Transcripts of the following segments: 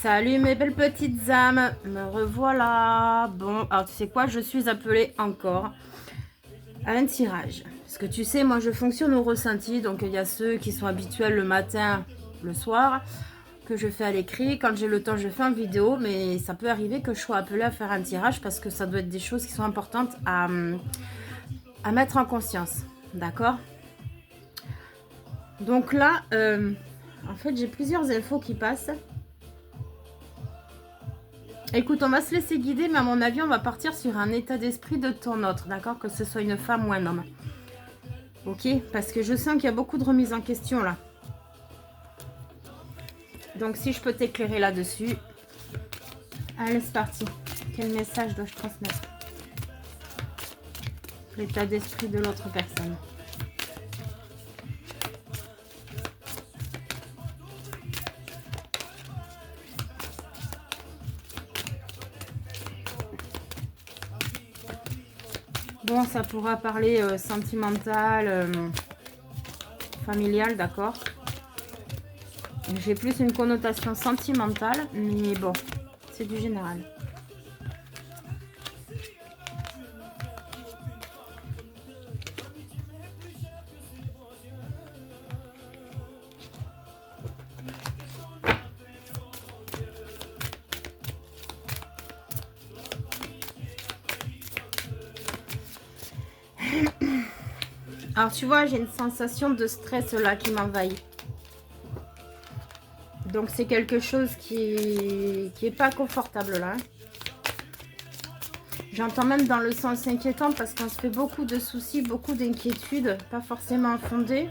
Salut mes belles petites âmes, me revoilà. Bon, alors tu sais quoi, je suis appelée encore à un tirage. Parce que tu sais, moi je fonctionne au ressenti, donc il y a ceux qui sont habituels le matin, le soir, que je fais à l'écrit. Quand j'ai le temps, je fais en vidéo, mais ça peut arriver que je sois appelée à faire un tirage parce que ça doit être des choses qui sont importantes à mettre en conscience. D'accord? Donc là, en fait, j'ai plusieurs infos qui passent. Écoute, on va se laisser guider, mais à mon avis, on va partir sur un état d'esprit de ton autre, d'accord? Que ce soit une femme ou un homme. Ok? Parce que je sens qu'il y a beaucoup de remises en question, là. Donc, si je peux t'éclairer là-dessus. Allez, c'est parti. Quel message dois-je transmettre? L'état d'esprit de l'autre personne. Bon, ça pourra parler sentimental, familial, d'accord. J'ai plus une connotation sentimentale, mais bon, c'est du général. Alors, tu vois, j'ai une sensation de stress là qui m'envahit. Donc, c'est quelque chose qui est pas confortable là. J'entends même dans le sens inquiétant parce qu'on se fait beaucoup de soucis, beaucoup d'inquiétudes, pas forcément fondées.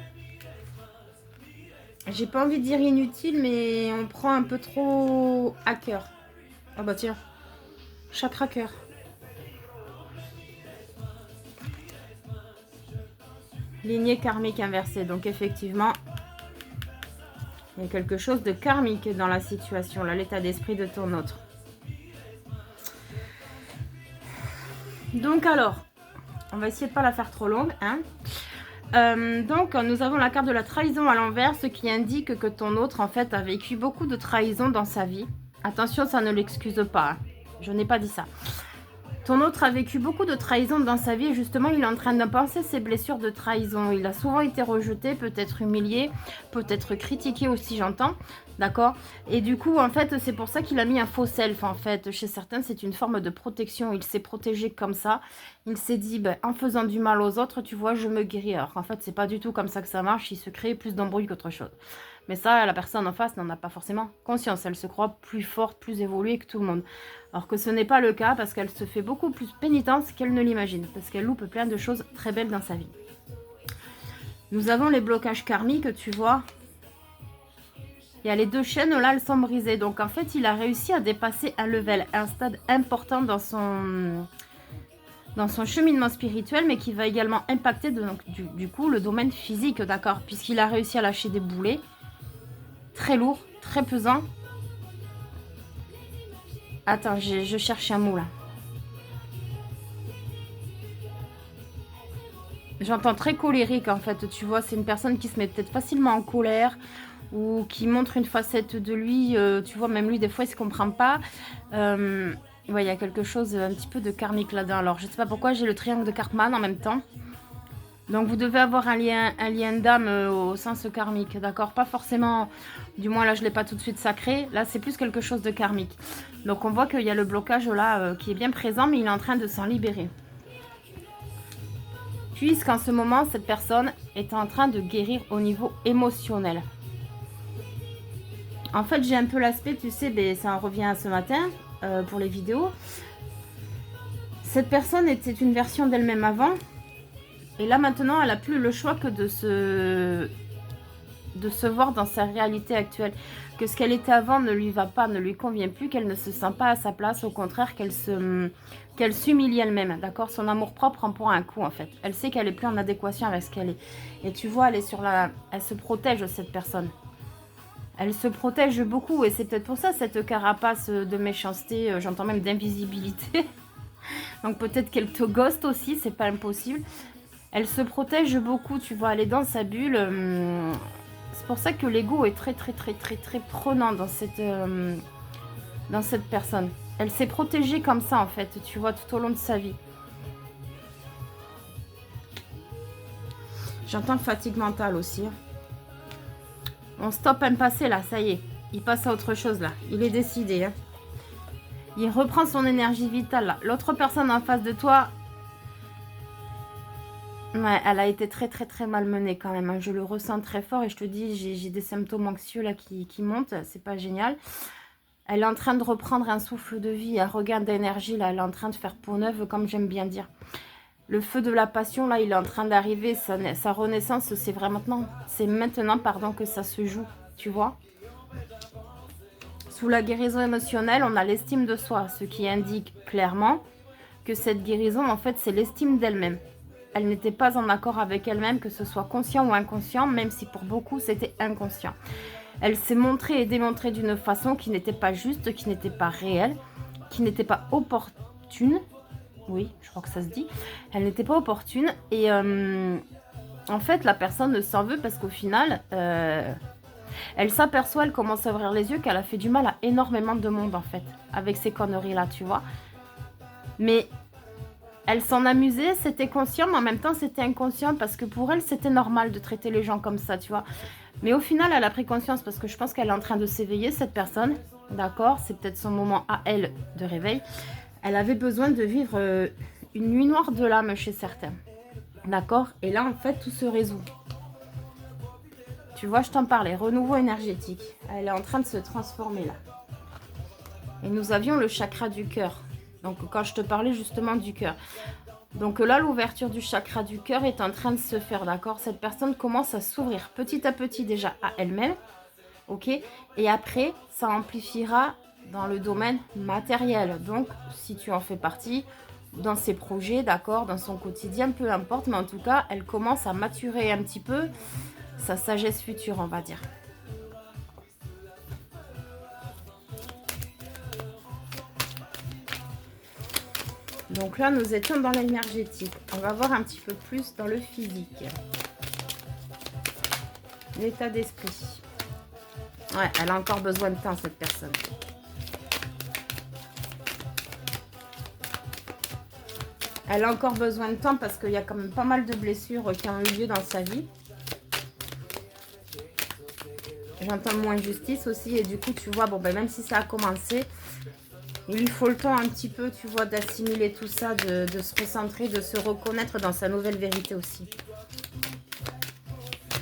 J'ai pas envie de dire inutile, mais on prend un peu trop à cœur. Ah bah tiens, chakra cœur. Lignée karmique inversée. Donc effectivement, il y a quelque chose de karmique dans la situation, là, l'état d'esprit de ton autre. Donc alors, on va essayer de ne pas la faire trop longue, hein. Donc nous avons la carte de la trahison à l'envers, ce qui indique que ton autre en fait a vécu beaucoup de trahison dans sa vie. Attention, ça ne l'excuse pas, hein. Je n'ai pas dit ça. Ton autre a vécu beaucoup de trahison dans sa vie et justement il est en train de penser ses blessures de trahison. Il a souvent été rejeté, peut-être humilié, peut-être critiqué aussi, j'entends. D'accord? Et du coup, en fait, c'est pour ça qu'il a mis un faux self. En fait, chez certains, c'est une forme de protection. Il s'est protégé comme ça. Il s'est dit, ben, en faisant du mal aux autres, tu vois, je me guéris. Alors qu'en fait, c'est pas du tout comme ça que ça marche. Il se crée plus d'embrouille qu'autre chose. Mais ça, la personne en face n'en a pas forcément conscience. Elle se croit plus forte, plus évoluée que tout le monde. Alors que ce n'est pas le cas parce qu'elle se fait beaucoup plus pénitence qu'elle ne l'imagine. Parce qu'elle loupe plein de choses très belles dans sa vie. Nous avons les blocages karmiques, tu vois. Il y a les deux chaînes, là, elles sont brisées. Donc, en fait, il a réussi à dépasser un level, un stade important dans son cheminement spirituel, mais qui va également impacter, donc, du coup, le domaine physique, d'accord? Puisqu'il a réussi à lâcher des boulets très lourds, très pesants. Attends, je cherche un mot, là. J'entends très colérique, en fait, tu vois. C'est une personne qui se met peut-être facilement en colère ou qui montre une facette de lui, tu vois, même lui, des fois, il ne se comprend pas. Ouais, il y a quelque chose un petit peu de karmique là-dedans. Alors, je ne sais pas pourquoi j'ai le triangle de Karpman en même temps. Donc, vous devez avoir un lien d'âme au sens karmique, d'accord? Pas forcément, du moins là, je ne l'ai pas tout de suite sacré. Là, c'est plus quelque chose de karmique. Donc, on voit qu'il y a le blocage là qui est bien présent, mais il est en train de s'en libérer. Puisqu'en ce moment, cette personne est en train de guérir au niveau émotionnel. En fait, j'ai un peu l'aspect, tu sais, ben, ça en revient à ce matin pour les vidéos. Cette personne était une version d'elle-même avant. Et là, maintenant, elle n'a plus le choix que de se voir dans sa réalité actuelle. Que ce qu'elle était avant ne lui va pas, ne lui convient plus, qu'elle ne se sent pas à sa place. Au contraire, qu'elle s'humilie elle-même. D'accord? Son amour-propre en prend un coup, en fait. Elle sait qu'elle est plus en adéquation avec ce qu'elle est. Et tu vois, elle se protège, cette personne. Elle se protège beaucoup et c'est peut-être pour ça cette carapace de méchanceté, j'entends même d'invisibilité. Donc peut-être qu'elle te ghost aussi, c'est pas impossible. Elle se protège beaucoup, tu vois, elle est dans sa bulle. C'est pour ça que l'ego est très prenant dans dans cette personne. Elle s'est protégée comme ça, en fait, tu vois, tout au long de sa vie. J'entends fatigue mentale aussi. On stoppe un passé, là, ça y est. Il passe à autre chose, là. Il est décidé, hein. Il reprend son énergie vitale, là. L'autre personne en face de toi... Ouais, elle a été très très très malmenée quand même, hein. Je le ressens très fort et je te dis, j'ai des symptômes anxieux là qui montent, c'est pas génial. Elle est en train de reprendre un souffle de vie, un regain d'énergie là, elle est en train de faire peau neuve comme j'aime bien dire. Le feu de la passion là, il est en train d'arriver, sa renaissance, c'est vraiment maintenant, pardon, que ça se joue, tu vois. Sous la guérison émotionnelle, on a l'estime de soi, ce qui indique clairement que cette guérison, en fait, c'est l'estime d'elle-même. Elle n'était pas en accord avec elle-même, que ce soit conscient ou inconscient, même si pour beaucoup c'était inconscient. Elle s'est montrée et démontrée d'une façon qui n'était pas juste, qui n'était pas réelle, qui n'était pas opportune. Oui, je crois que ça se dit. Elle n'était pas opportune et en fait la personne s'en veut parce qu'au final, elle s'aperçoit, elle commence à ouvrir les yeux qu'elle a fait du mal à énormément de monde en fait, avec ces conneries là, tu vois. Mais... elle s'en amusait, c'était conscient, mais en même temps, c'était inconscient parce que pour elle, c'était normal de traiter les gens comme ça, tu vois. Mais au final, elle a pris conscience parce que je pense qu'elle est en train de s'éveiller, cette personne. D'accord? C'est peut-être son moment à elle de réveil. Elle avait besoin de vivre une nuit noire de l'âme chez certains. D'accord? Et là, en fait, tout se résout. Tu vois, je t'en parlais. Renouveau énergétique. Elle est en train de se transformer là. Et nous avions le chakra du cœur. Donc, quand je te parlais justement du cœur. Donc là, l'ouverture du chakra du cœur est en train de se faire, d'accord? Cette personne commence à s'ouvrir petit à petit déjà à elle-même, ok? Et après, ça amplifiera dans le domaine matériel. Donc, si tu en fais partie, dans ses projets, d'accord? Dans son quotidien, peu importe. Mais en tout cas, elle commence à maturer un petit peu sa sagesse future, on va dire. Donc là, nous étions dans l'énergétique. On va voir un petit peu plus dans le physique. L'état d'esprit. Ouais, elle a encore besoin de temps, cette personne. Elle a encore besoin de temps parce qu'il y a quand même pas mal de blessures qui ont eu lieu dans sa vie. J'entends moins justice aussi. Et du coup, tu vois, bon, ben, même si ça a commencé... il lui faut le temps un petit peu, tu vois, d'assimiler tout ça, de se recentrer, de se reconnaître dans sa nouvelle vérité aussi.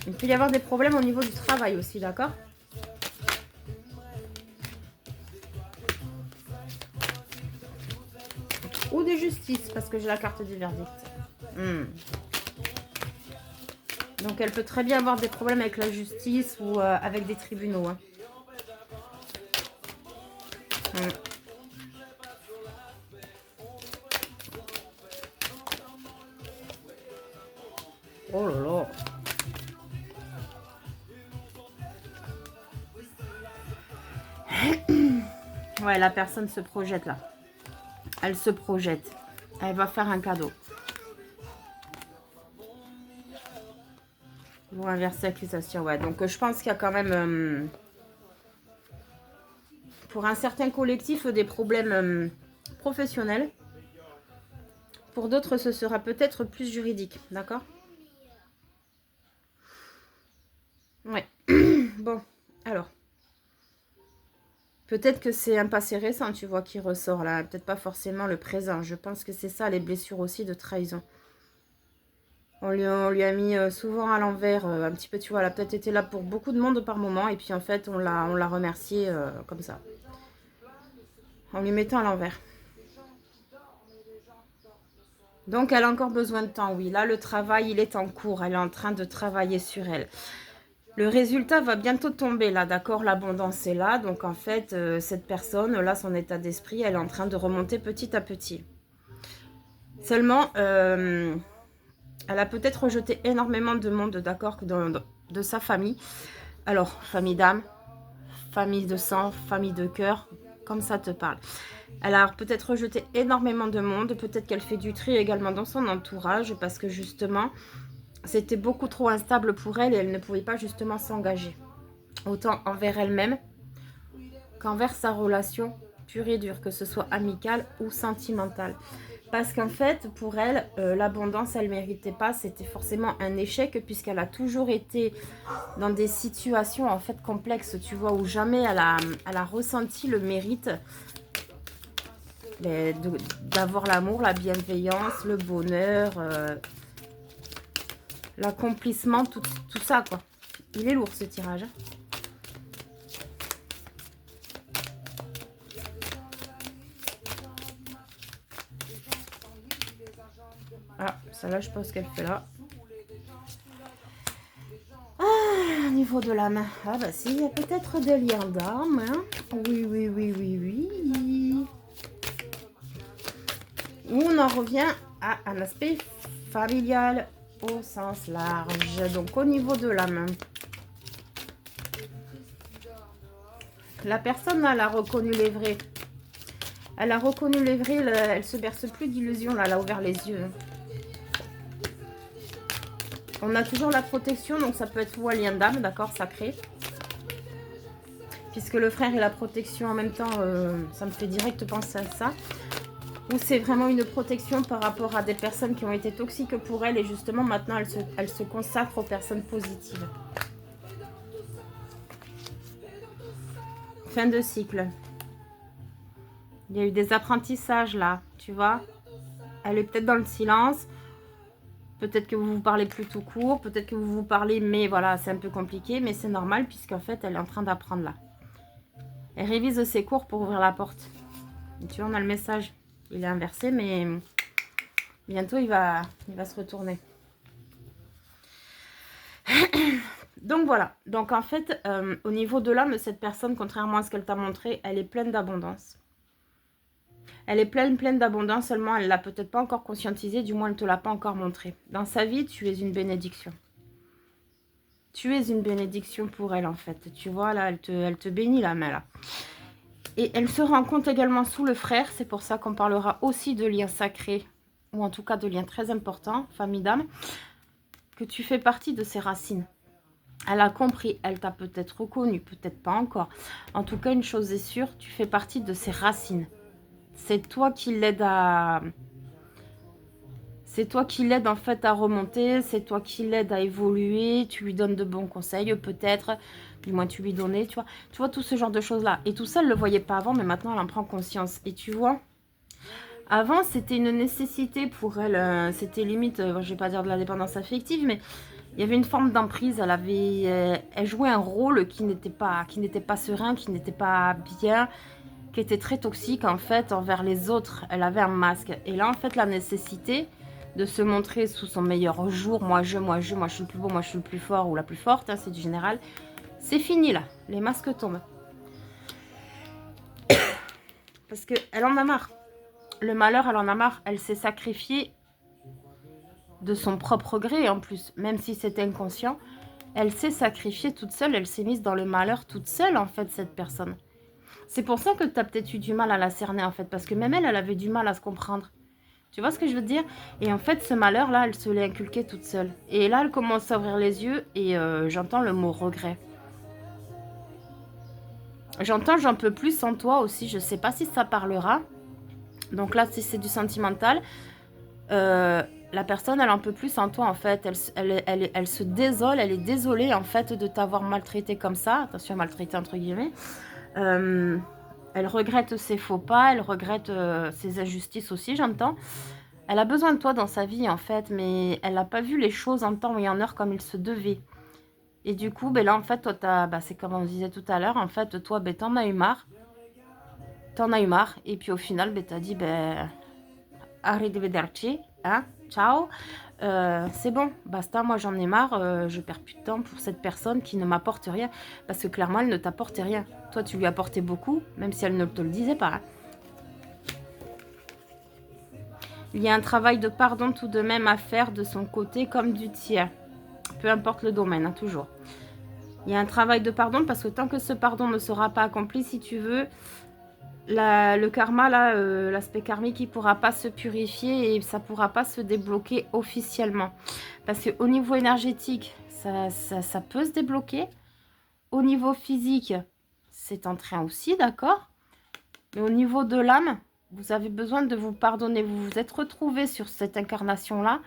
Il peut y avoir des problèmes au niveau du travail aussi, d'accord? Ou de justice, parce que j'ai la carte du verdict. Donc elle peut très bien avoir des problèmes avec la justice ou avec des tribunaux. Hein. Oh là là. Ouais, la personne se projette là. Elle se projette. Elle va faire un cadeau. Ou inverser accusation, ouais. Donc je pense qu'il y a quand même, pour un certain collectif, des problèmes professionnels. Pour d'autres, ce sera peut-être plus juridique, d'accord? Ouais. Bon, alors. Peut-être que c'est un passé récent, tu vois, qui ressort là. Peut-être pas forcément le présent. Je pense que c'est ça, les blessures aussi de trahison. On lui a mis souvent à l'envers, un petit peu, tu vois. Elle a peut-être été là pour beaucoup de monde par moment. Et puis en fait, on l'a remercié comme ça. En lui mettant à l'envers. Donc elle a encore besoin de temps, oui. Là, le travail, il est en cours. Elle est en train de travailler sur elle. Le résultat va bientôt tomber, là, d'accord? L'abondance est là. Donc, en fait, cette personne, là, son état d'esprit, elle est en train de remonter petit à petit. Seulement, elle a peut-être rejeté énormément de monde, d'accord? De sa famille. Alors, famille d'âme, famille de sang, famille de cœur, comme ça te parle. Elle a peut-être rejeté énormément de monde. Peut-être qu'elle fait du tri également dans son entourage parce que, justement... c'était beaucoup trop instable pour elle et elle ne pouvait pas justement s'engager. Autant envers elle-même qu'envers sa relation pur et dur, que ce soit amical ou sentimental. Parce qu'en fait, pour elle, l'abondance, elle ne méritait pas. C'était forcément un échec puisqu'elle a toujours été dans des situations en fait complexes, tu vois, où jamais elle a ressenti le mérite d'avoir l'amour, la bienveillance, le bonheur, l'accomplissement, tout ça, quoi. Il est lourd, ce tirage. Hein. Ah, celle-là, je pense qu'elle fait là. Ah, au niveau de la main. Ah, bah si, il y a peut-être des liens d'âme. Hein. Oui, oui, oui, oui, oui. On en revient à un aspect familial au sens large. Donc, au niveau de la main. La personne, elle a reconnu les vrais. Elle a reconnu les vrais. Elle se berce plus d'illusions. Là, elle a ouvert les yeux. On a toujours la protection. Donc, ça peut être ou un lien d'âme, d'accord, sacré. Puisque le frère et la protection en même temps, ça me fait direct penser à ça. Ou c'est vraiment une protection par rapport à des personnes qui ont été toxiques pour elle. Et justement, maintenant, elle se consacre aux personnes positives. Fin de cycle. Il y a eu des apprentissages là, tu vois. Elle est peut-être dans le silence. Peut-être que vous vous parlez plus tout court. Peut-être que vous vous parlez, mais voilà, c'est un peu compliqué. Mais c'est normal puisqu'en fait, elle est en train d'apprendre là. Elle révise ses cours pour ouvrir la porte. Et tu vois, on a le message. Il est inversé, mais bientôt, il va se retourner. Donc, voilà. Donc, en fait, au niveau de l'âme, cette personne, contrairement à ce qu'elle t'a montré, elle est pleine d'abondance. Elle est pleine d'abondance, seulement elle ne l'a peut-être pas encore conscientisée, du moins elle ne te l'a pas encore montré. Dans sa vie, tu es une bénédiction. Tu es une bénédiction pour elle, en fait. Tu vois, là, elle te bénit, la main, là. Et elle se rend compte également sous le frère, c'est pour ça qu'on parlera aussi de liens sacrés, ou en tout cas de liens très importants, famille d'âme, que tu fais partie de ses racines. Elle a compris, elle t'a peut-être reconnu, peut-être pas encore. En tout cas, une chose est sûre, tu fais partie de ses racines. C'est toi qui l'aide à... C'est toi qui l'aide en fait à remonter, c'est toi qui l'aide à évoluer, tu lui donnes de bons conseils peut-être, du moins tu lui donnais, tu vois tout ce genre de choses-là. Et tout ça, elle ne le voyait pas avant, mais maintenant elle en prend conscience. Et tu vois, avant c'était une nécessité pour elle, c'était limite, je ne vais pas dire de la dépendance affective, mais il y avait une forme d'emprise, elle jouait un rôle qui n'était pas serein, qui n'était pas bien, qui était très toxique en fait envers les autres. Elle avait un masque. Et là en fait la nécessité de se montrer sous son meilleur jour, moi je suis le plus beau, moi je suis le plus fort ou la plus forte, hein, c'est du général. C'est fini là, les masques tombent. Parce qu'elle en a marre. Le malheur, elle en a marre. Elle s'est sacrifiée de son propre gré en plus, même si c'était inconscient. Elle s'est sacrifiée toute seule, elle s'est mise dans le malheur toute seule en fait, cette personne. C'est pour ça que tu as peut-être eu du mal à la cerner en fait, parce que même elle avait du mal à se comprendre. Tu vois ce que je veux te dire? Et en fait, ce malheur-là, elle se l'est inculqué toute seule. Et là, elle commence à ouvrir les yeux et j'entends le mot regret. J'entends j'en peux plus sans toi aussi. Je sais pas si ça parlera. Donc là, si c'est du sentimental, la personne, elle en peut plus sans toi en fait. Elle se désole, elle est désolée en fait de t'avoir maltraité comme ça. Attention, maltraité entre guillemets. Elle regrette ses faux pas, elle regrette ses injustices aussi, j'entends. Elle a besoin de toi dans sa vie, en fait, mais elle n'a pas vu les choses en temps et en heure comme il se devait. Et du coup, ben là, en fait, toi, c'est comme on disait tout à l'heure, en fait, toi, ben, t'en as eu marre. T'en as eu marre. Et puis, au final, ben, t'as dit, ben, arrivederci, hein, ciao. C'est bon, basta, moi, j'en ai marre. Je perds plus de temps pour cette personne qui ne m'apporte rien. Parce que clairement, elle ne t'apporte rien. Toi, tu lui apportais beaucoup, même si elle ne te le disait pas, hein. Il y a un travail de pardon tout de même à faire de son côté comme du tien. Peu importe le domaine, hein, toujours. Il y a un travail de pardon parce que tant que ce pardon ne sera pas accompli, si tu veux, le karma, là, l'aspect karmique, il ne pourra pas se purifier et ça ne pourra pas se débloquer officiellement. Parce qu'au niveau énergétique, ça peut se débloquer. Au niveau physique, c'est en train aussi, d'accord ? Mais au niveau de l'âme, vous avez besoin de vous pardonner. Vous vous êtes retrouvés sur cette incarnation-là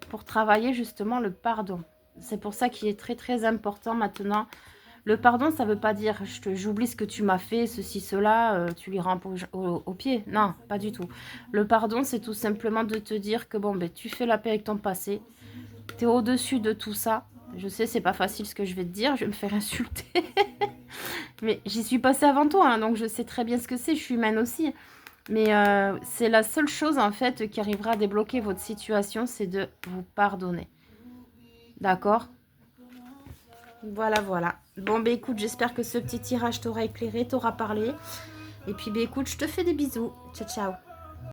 pour travailler justement le pardon. C'est pour ça qu'il est très très important maintenant. Le pardon, ça ne veut pas dire j'oublie ce que tu m'as fait, ceci, cela, tu lui rends au pied. Non, pas du tout. Le pardon, c'est tout simplement de te dire que bon, ben, tu fais la paix avec ton passé. Tu es au-dessus de tout ça. Je sais, c'est pas facile ce que je vais te dire, je vais me faire insulter. Mais j'y suis passée avant toi, hein, donc je sais très bien ce que c'est, je suis humaine aussi. Mais c'est la seule chose en fait qui arrivera à débloquer votre situation, c'est de vous pardonner. D'accord? Voilà, voilà. Bon, bah écoute, j'espère que ce petit tirage t'aura éclairé, t'aura parlé. Et puis, bah écoute, je te fais des bisous. Ciao, ciao.